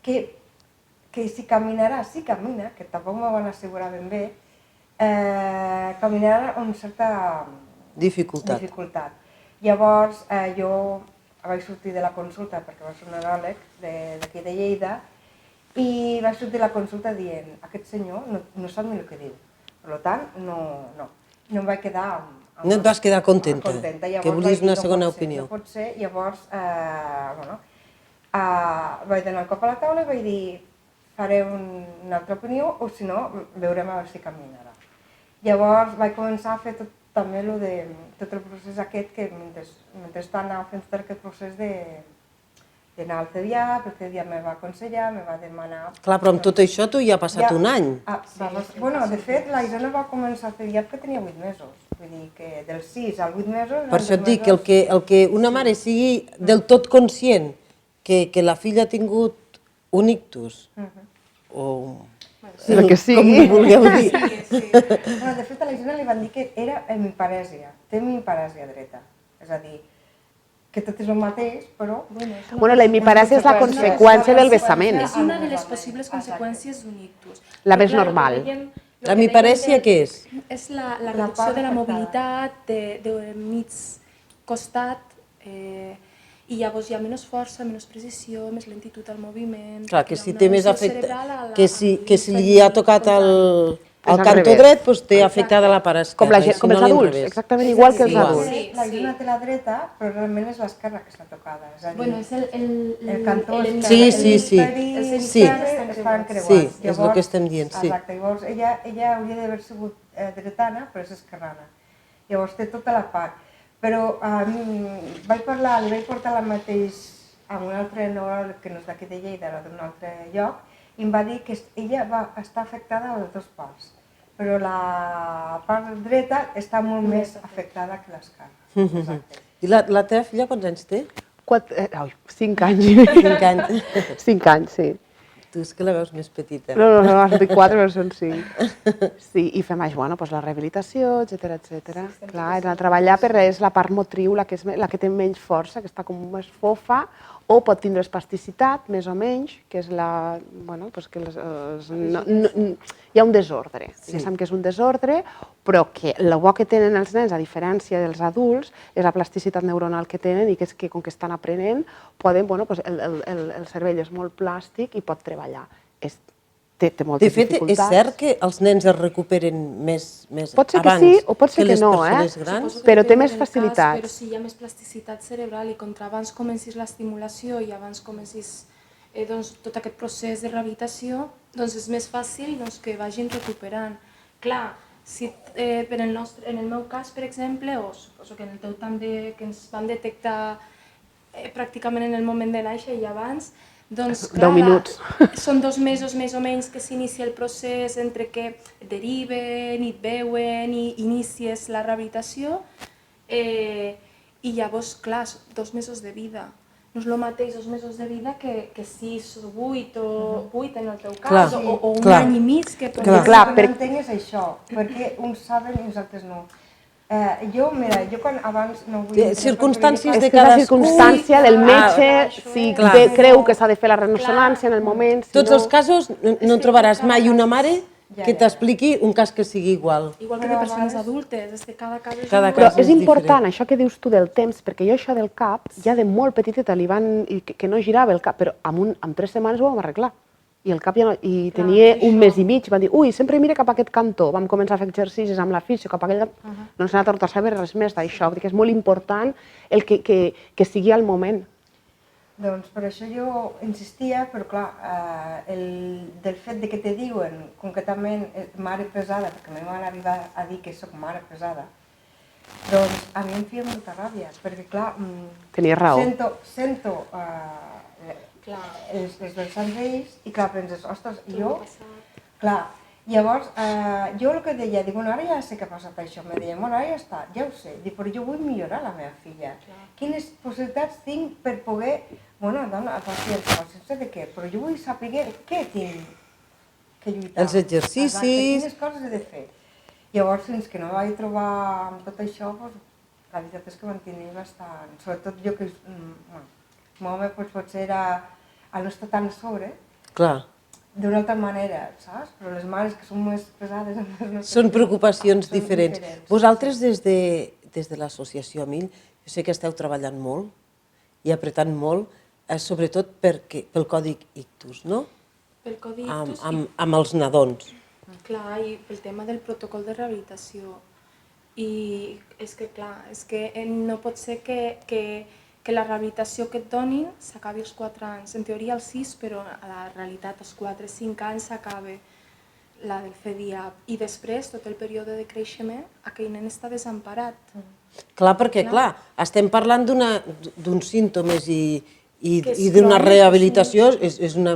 que si caminarà, si camina, que tampoc m'ho van assegurar ben bé, caminar amb certa dificultat. Llavors, jo vaig sortir de la consulta, perquè va ser un neuròleg d'aquí de Lleida, i vaig sortir de la consulta dient, aquest senyor no sap ni el que diu, per tant, no em vaig quedar... No et vas quedar contenta, que volies una segona opinió. No pot ser, llavors, vaig donar el cop a la taula i vaig dir, faré una altra opinió, o si no, veurem a veure si caminarà. Llavors vaig començar a fer també tot el procés aquest, que mentrestant anava fent tot aquest procés d'anar al CEDIAP, el CEDIAP me va aconsellar, me va demanar... Clar, però amb tot això tu ja ha passat un any. Bueno, de fet, la Isona va començar al CEDIAP que tenia 8 mesos. Vull dir que dels 6 als 8 mesos... Per això et dic que el que una mare sigui del tot conscient que la filla ha tingut un ictus, o... El que sigui. Com vulgueu dir. De fet, a la Isona li van dir que era hemiparèsia, té hemiparèsia dreta. És a dir, que tot és el mateix, però... Bueno, la hemiparèsia és la conseqüència del vessament. És una de les possibles conseqüències d'un ictus. La més normal. La hemiparèsia què és? És la reducció de la mobilitat de mig costat, i llavors hi ha menys força, menys precisió, més lentitud al moviment... Clar, que si té més afectat, que si li ha tocat al cantó dret, doncs té afectada la part esquerra. Com els adults, exactament igual que els adults. La Isona té la dreta, però realment és l'esquerra que està tocada. És a dir, Bueno, és el cantó Sí, es fan creuats. sí, és el que estem dient, sí. Exacte, llavors ella hauria d'haver sigut dretana, però és esquerrana. Llavors té tota la part. Però li vaig portar la mateix a un altre neuròleg que no és d'aquí de Lleida, era d'un altre lloc, i em va dir que ella va estar afectada a les dues parts, però la part dreta està molt més afectada que l'esquerra. I la teva filla quants anys té? 5 anys. 5 anys. 5 anys, sí. Tu és que la veus més petita. No, has dit 4, però són 5. Sí, i fem la rehabilitació, etcètera. Clar, anar a treballar és la part motriu, la que té menys força, que està com més fofa, o pot tindre espasticitat, més o menys, que és la... Bueno, doncs que hi ha un desordre. Ja sabem que és un desordre, però que el bo que tenen els nens, a diferència dels adults, és la plasticitat neuronal que tenen i que és que, com que estan aprenent, poden, bueno, el cervell és molt plàstic i pot treballar. Té moltes dificultats. De fet, és cert que els nens es recuperen més abans pot ser que sí o pot ser que no, però té més facilitats. Però si hi ha més plasticitat cerebral i contra abans comencis l'estimulació i abans comencis tot aquest procés de rehabilitació, doncs és més fàcil que vagin recuperant. Clar, en el meu cas, per exemple, o suposo que en el teu també, que ens van detectar pràcticament en el moment de néixer i abans, doncs, clar, 10 minuts. Són 2 mesos més o menys que s'inicia el procés entre que deriven i et veuen i inicies la rehabilitació i llavors, clar, 2 mesos de vida. No és el mateix 2 mesos de vida que 6 o 8 o 8 en el teu cas, o un any i mig. El que no entenc és això, perquè uns saben i uns altres no. Jo quan abans no vull... Circumstàncies de cadascú... És la circumstància del metge, si creu que s'ha de fer la ressonància en el moment... En tots els casos no trobaràs mai una mare que t'expliqui un cas que sigui igual. Igual que de persones adultes, és que cada cas és diferent. Però és important això que dius tu del temps, perquè jo això del cap, ja de molt petiteta li van... que no girava el cap, però en 3 setmanes ho vam arreglar. I el cap ja no... I tenia un mes i mig, van dir, ui, sempre mira cap a aquest cantó. Vam començar a fer exercicis amb la fisio, cap a aquell... No ens ha anat a saber res més d'això, perquè és molt important el que sigui al moment. Doncs per això jo insistia, però clar, del fet que te diuen concretament mare pesada, perquè a mi m'han arribat a dir que soc mare pesada, doncs a mi em feia molta ràbia, perquè clar... Tenies raó. Sento els vessants d'ells i clar, penses, ostres, jo... Clar, llavors, jo el que deia, dic, bueno, ara ja sé què ha passat això, me deia, bueno, ara ja està, ja ho sé, dic, però jo vull millorar la meva filla. Quines possibilitats tinc per poder, bueno, dona, paciència de què, però jo vull saber què tinc que lluitar. Els exercicis... Quines coses he de fer. Llavors, fins que no vaig trobar amb tot això, la veritat és que vam tenir bastant, sobretot jo que... El meu home potser era... al no estar tan a sobre, d'una altra manera, saps? Però les mares que són més pesades amb les nostres Són preocupacions són diferents. Vosaltres, des de l'associació Amill, jo sé que esteu treballant molt i apretant molt, sobretot pel codi ictus, no? Pel codi ictus Amb els nadons. Clar, i pel tema del protocol de rehabilitació. I és que, clar, no pot ser que la rehabilitació que et donin s'acabi als 4 anys. En teoria als 6, però a la realitat als 4-5 anys s'acaba la del FEDIAP. I després, tot el període de creixement, aquell nen està desemparat. Clar, perquè, clar, estem parlant d'uns símptomes i d'una rehabilitació, és una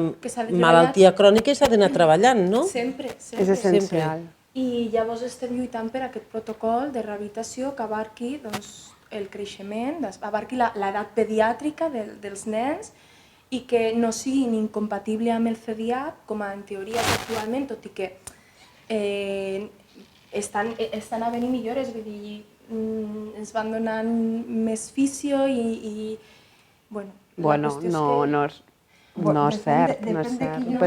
malaltia crònica i s'ha d'anar treballant, no? Sempre. És essencial. I llavors estem lluitant per aquest protocol de rehabilitació que abarqui el creixement, abarqui l'edat pediàtrica dels nens i que no siguin incompatibles amb el CEDIAP, com en teoria actualment, tot i que estan havent millores, vull dir, ens van donant més fisio i bueno, no és cert,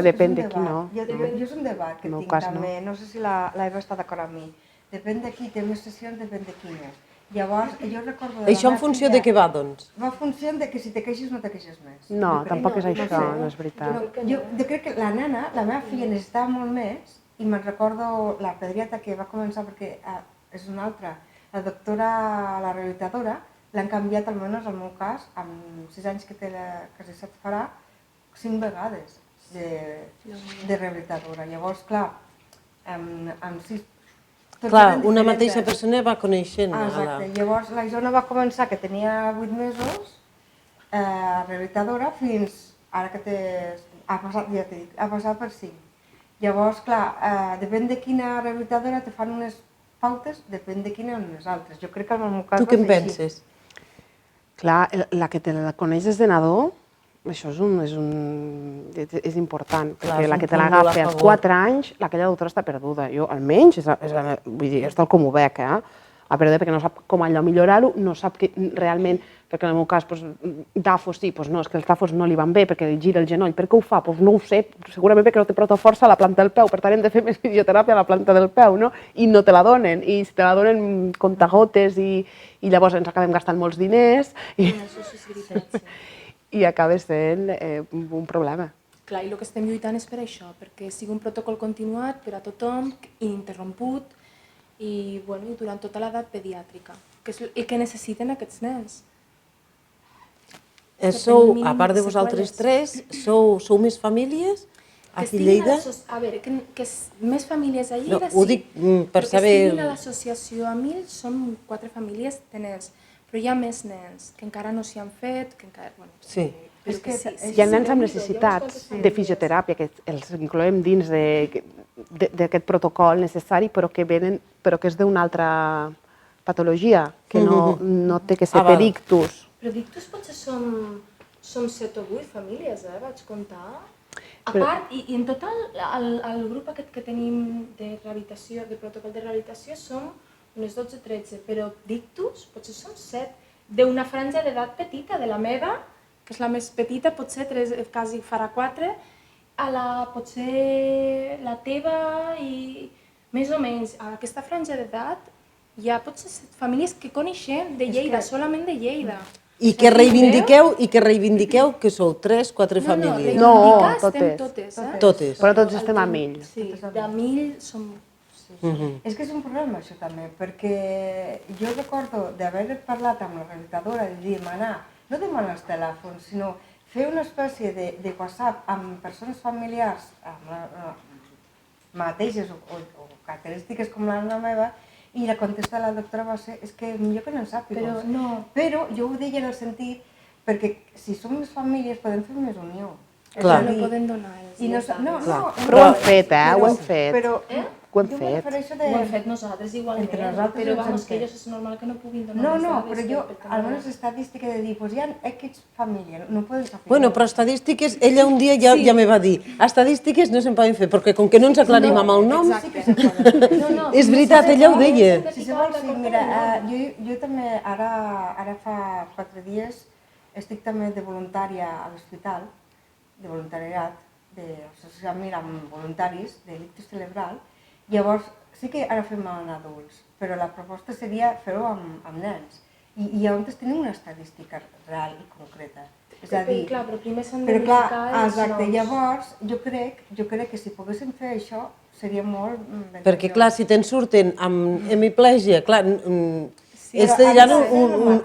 depèn de qui no. Jo és un debat que tinc també, no sé si l'Eva està d'acord amb mi. Depèn de qui té més sessions, depèn de qui no. Llavors, jo recordo... Això en funció de què va, doncs? Va en funció de que si te queixes no te queixes més. No, tampoc és això, no és veritat. Jo crec que la nena, la meva filla necessitava molt més i me'n recordo la pediatra que va començar, perquè és una altra, la doctora, la rehabilitadora, l'han canviat, almenys al meu cas, amb 6 anys que té, quasi 7 farà, 5 vegades de rehabilitadora. Llavors, clar, amb 6... Clar, una mateixa persona va coneixent. Exacte. Llavors, la Isona va començar, que tenia 8 mesos, rehabilitadora, fins ara que ha passat per 5. Llavors, clar, depèn de quina rehabilitadora te fan unes pautes, depèn de quina unes altres. Jo crec que en el meu cas tu què en penses? Clar, la que te la coneixes de nadó, això és important, perquè la que te l'agafa als 4 anys, aquella doctora està perduda. Jo, almenys, vull dir, és tal com ho veig, la perduda perquè no sap com allò millorar-ho, no sap realment, perquè en el meu cas, dafos sí, no, és que els dafos no li van bé, perquè gira el genoll. Per què ho fa? No ho sé, segurament perquè no té prou força a la planta del peu, per tant hem de fer més fisioteràpia a la planta del peu, no? I no te la donen, i si te la donen contagotes, i llavors ens acabem gastant molts diners, i acaba sent un problema. Clar, i el que estem lluitant és per això, perquè sigui un protocol continuat per a tothom, ininterromput i durant tota l'edat pediàtrica, que és el que necessiten aquests nens. A part de vosaltres tres, sou més famílies aquí a Lleida? A veure, que més famílies a Lleida sí. Ho dic per saber... Que estiguin a l'associació Amill són 4 famílies de nens, però hi ha més nens que encara no s'hi han fet, que encara... Sí. Hi ha nens amb necessitats de fisioteràpia que els incloem dins d'aquest protocol necessari, però que és d'una altra patologia, que no té que ser per ictus. Però d'ictus potser som 7 o 8 famílies, vaig comptar. A part, i en total, el grup aquest que tenim de rehabilitació, de protocol de rehabilitació, som unes 12-13, però d'ictus potser són 7, d'una franja d'edat petita, de la meva, que és la més petita, potser quasi farà 4, potser la teva i més o menys a aquesta franja d'edat hi ha potser 7 famílies que coneixem de Lleida, solament de Lleida. I que reivindiqueu que sou 3-4 famílies. No, totes. Totes. Però tots estem a Mill. Sí, de Mill som... És que és un problema això també, perquè jo recordo d'haver parlat amb la rehabilitadora i de demanar, no demanar els telèfons, sinó fer una espècie de WhatsApp amb persones familiars mateixes o característiques com la meva, i la contesta de la doctora va ser, és que millor que no en sàpigues. Però jo ho deia en el sentit, perquè si som més famílies podem fer més unió. Clar. No poden donar els... Però ho hem fet, ho hem fet. Ho hem fet. Ho hem fet nosaltres igualment, però vamos, que ells és normal que no puguin donar les dades. No, però jo, almenys estadística de dir, doncs hi ha X família, no poden saber. Bueno, però estadístiques, ella un dia ja me va dir, estadístiques no se'n poden fer, perquè com que no ens aclarim amb el nom... És veritat, ella ho deia. Si se vol, sí, mira, jo també ara fa 4 dies estic també de voluntària a l'hospital, de voluntariat, amb voluntaris de l'ictus cerebral. Llavors, sí que ara fem en adults, però la proposta seria fer-ho amb nens. I llavors tenim una estadística real i concreta. És a dir, clar, però primer s'han de verificar els noms. Llavors, jo crec que si poguéssim fer això seria molt beneficiós. Perquè, clar, si te'n surten amb hemiplegia, clar, ells te diran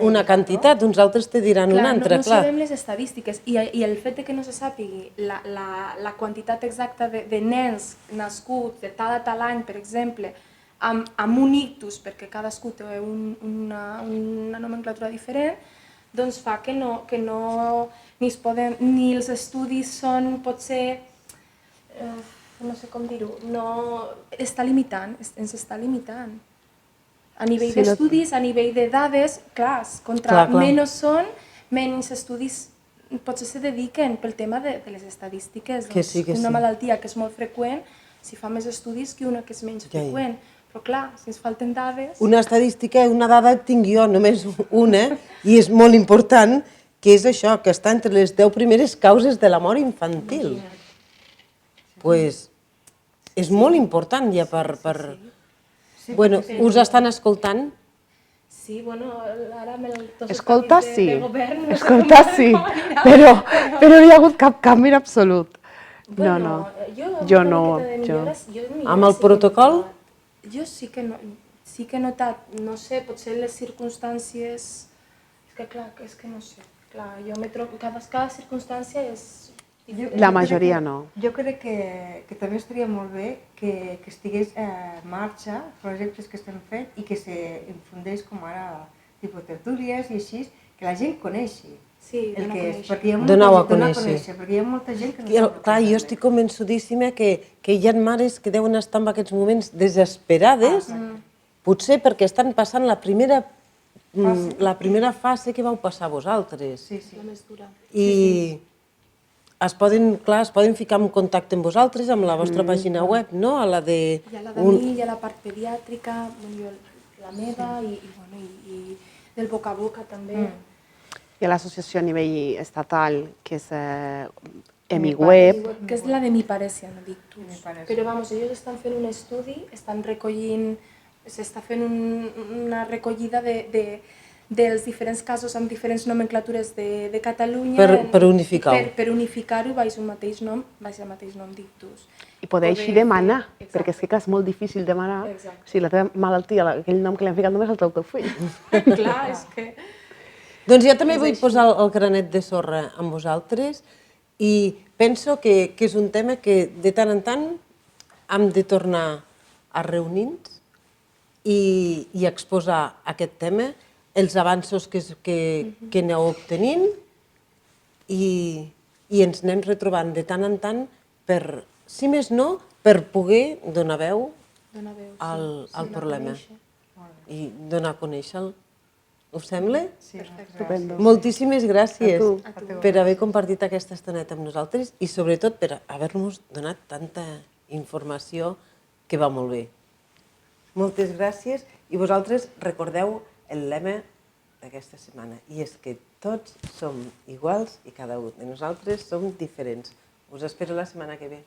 una quantitat, uns altres te diran una altra, clar. No sabem les estadístiques i el fet que no se sàpigui la quantitat exacta de nens nascuts de tal a tal any, per exemple, amb un ictus, perquè cadascú té una nomenclatura diferent, doncs fa que ni els estudis són, potser, no sé com dir-ho, ens està limitant. A nivell d'estudis, a nivell de dades, clar, contra menys són, menys estudis potser se dediquen pel tema de les estadístiques. Una malaltia que és molt freqüent, si fa més estudis que una que és menys freqüent. Però clar, si ens falten dades... Una estadística, una dada tinc jo, només una, i és molt important, que és això, que està entre les 10 primeres causes de la mort infantil. Doncs és molt important ja per... Bueno, us estan escoltant? Sí, bueno, ara amb els Escoltar sí, de govern... escoltar sí, però no hi ha hagut cap canvi en absolut. No, jo no. Amb el protocol? Jo sí que he notat, no sé, potser les circumstàncies... És que no sé, clar, jo me trobo... Cada circumstància és... La majoria no. Jo crec que també estaria molt bé que estigués en marxa projectes que estem fent i que s'infundeix com ara tipus tertúlies i així, que la gent coneixi. Sí, donar a conèixer. Perquè hi ha molta gent que no sap. Clar, jo estic convençudíssima que hi ha mares que deuen estar en aquests moments desesperades, potser perquè estan passant la primera fase que vau passar vosaltres. La més dura. I es poden ficar en contacte amb vosaltres, amb la vostra pàgina web, no? Hi ha la de mi, hi ha la part pediàtrica, la meva i del boca a boca també. Hi ha l'associació a nivell estatal, que és EmiWeb. Que és la de Mi Parece, no dic tu. Però vamos, ells estan fent un estudi, estan recollint, s'està fent una recollida dels diferents casos amb diferents nomenclatures de Catalunya. Per unificar-ho. Per unificar-ho baix el mateix nom d'ictus. I poder així demanar, perquè és que és molt difícil demanar si la teva malaltia, aquell nom que li han ficat només el teu fill. Clar, és que... Doncs jo també vull posar el granet de sorra amb vosaltres i penso que és un tema que de tant en tant hem de tornar a reunir-nos i exposar aquest tema, els avanços que aneu obtenint i ens anem retrobant de tant en tant per, si més no, per poder donar veu al problema i donar a conèixer-lo. Us sembla? Sí, estupendo. Moltíssimes gràcies per haver compartit aquesta estoneta amb nosaltres i sobretot per haver-nos donat tanta informació que va molt bé. Moltes gràcies i vosaltres recordeu el lema d'aquesta setmana i és que tots som iguals i cada un de nosaltres som diferents. Us espero la setmana que ve.